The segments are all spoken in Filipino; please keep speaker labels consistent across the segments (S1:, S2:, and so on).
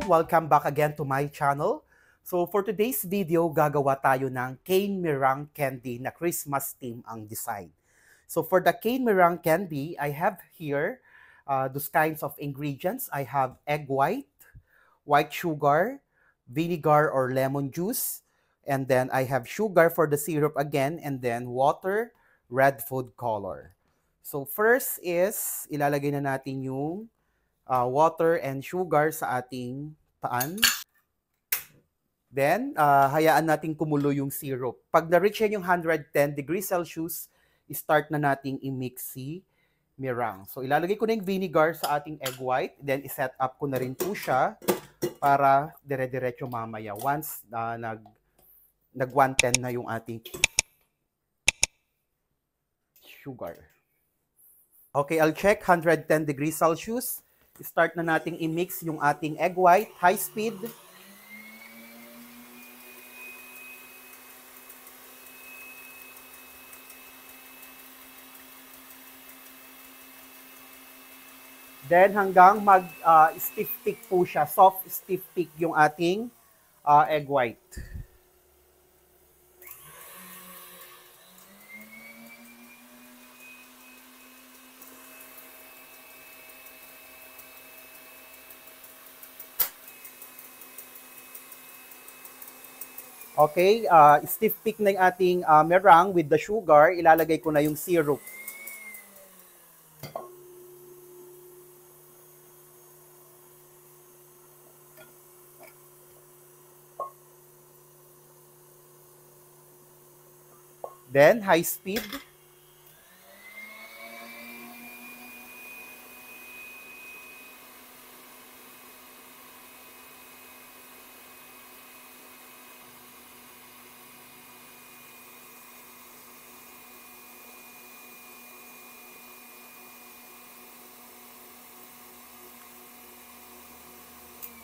S1: Welcome back again to my channel. So for today's video, gagawa tayo ng cane meringue candy na Christmas theme ang design. So for the cane meringue candy, I have here those kinds of ingredients. I have egg white, white sugar, vinegar or lemon juice, and then I have sugar for the syrup again, and then water, red food color. So first is, ilalagay na natin yung water and sugar sa ating pan. Then, hayaan natin kumulo yung syrup. Pag na-reach yan yung 110 degrees Celsius, start na nating i-mix si meringue. So, ilalagay ko na yung vinegar sa ating egg white. Then, i-set up ko na rin po siya para dire-diretso mamaya. Once nag-110 na yung ating sugar. Okay, I'll check 110 degrees Celsius. Start na nating i-mix yung ating egg white, high speed. Then hanggang mag-stiff peak po siya, soft stiff peak yung ating egg white. Okay, stiff peak na yung ating meringue with the sugar. Ilalagay ko na yung syrup. Then, high speed.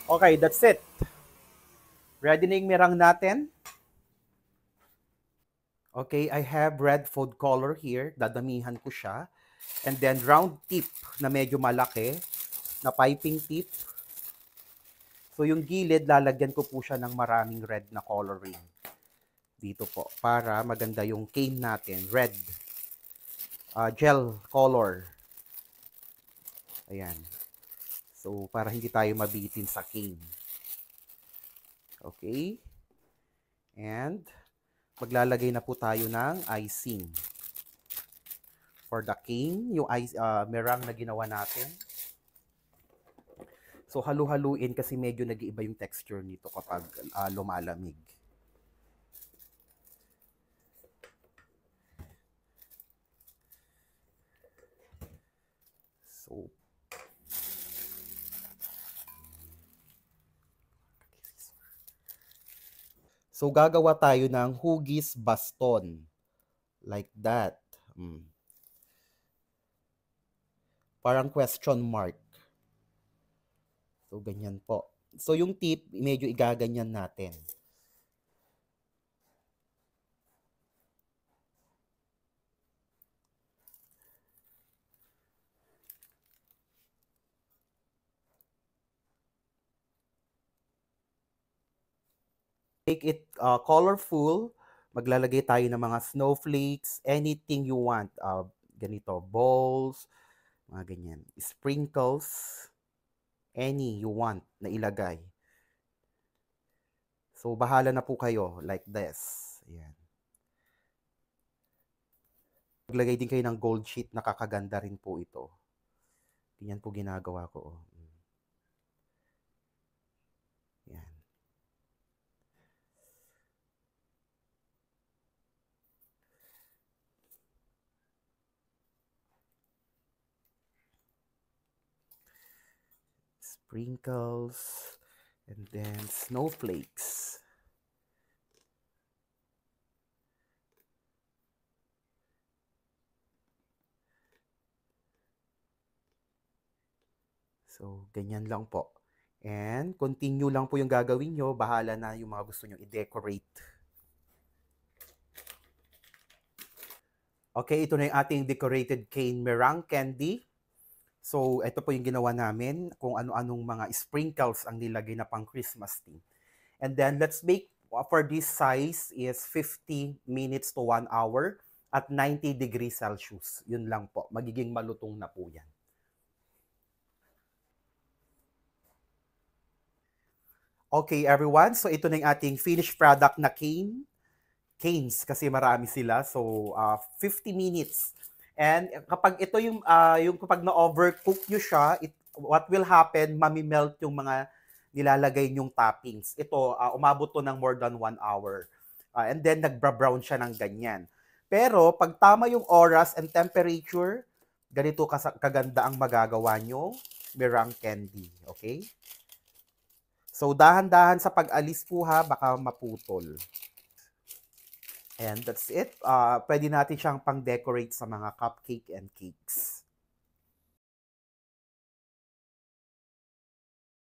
S1: Okay, that's it. Ready na yung meringue natin. Okay, I have red food color here. Dadamihan ko siya. And then round tip na medyo malaki, na piping tip. So yung gilid, lalagyan ko po siya ng maraming red na coloring. Dito po, para maganda yung cane natin. Red. Gel color. Ayan. So, para hindi tayo mabitin sa cane. Okay. And, maglalagay na po tayo ng icing. For the cane, yung meringue na ginawa natin. So, halu-haluin kasi medyo nag-iiba yung texture nito kapag lumalamig. So, gagawa tayo ng hugis baston. Like that. Parang question mark. So, ganyan po. So, yung tip, medyo igaganyan natin. Make it colorful. Maglalagay tayo ng mga snowflakes, anything you want. Ganito, balls, mga ganyan. Sprinkles, any you want na ilagay. So, bahala na po kayo, like this. Ayan. Maglagay din kayo ng gold sheet, nakakaganda rin po ito. Ganyan po ginagawa ko. Ayan. Sprinkles, and then snowflakes. So, ganyan lang po. And continue lang po yung gagawin nyo. Bahala na yung mga gusto nyo i-decorate. Okay, ito na yung ating decorated cane meringue candy. So, ito po yung ginawa namin, kung ano-anong mga sprinkles ang nilagay na pang Christmas theme. And then, let's make, for this size is 50 minutes to 1 hour at 90 degrees Celsius. Yun lang po. Magiging malutong na po yan. Okay, everyone. So, ito na yung ating finished product na canes kasi marami sila. So, 50 minutes. And kapag ito yung kapag na-overcook nyo siya, what will happen, mamimelt yung mga nilalagay nyong toppings. Ito, umabot to ng more than 1 hour. And then, nagbra-brown siya ng ganyan. Pero, pag tama yung oras and temperature, ganito kaganda ang magagawa nyo, meringue candy. Okay? So, dahan-dahan sa pag-alis po ha, baka maputol. And that's it. Pwede natin siyang pang-decorate sa mga cupcake and cakes.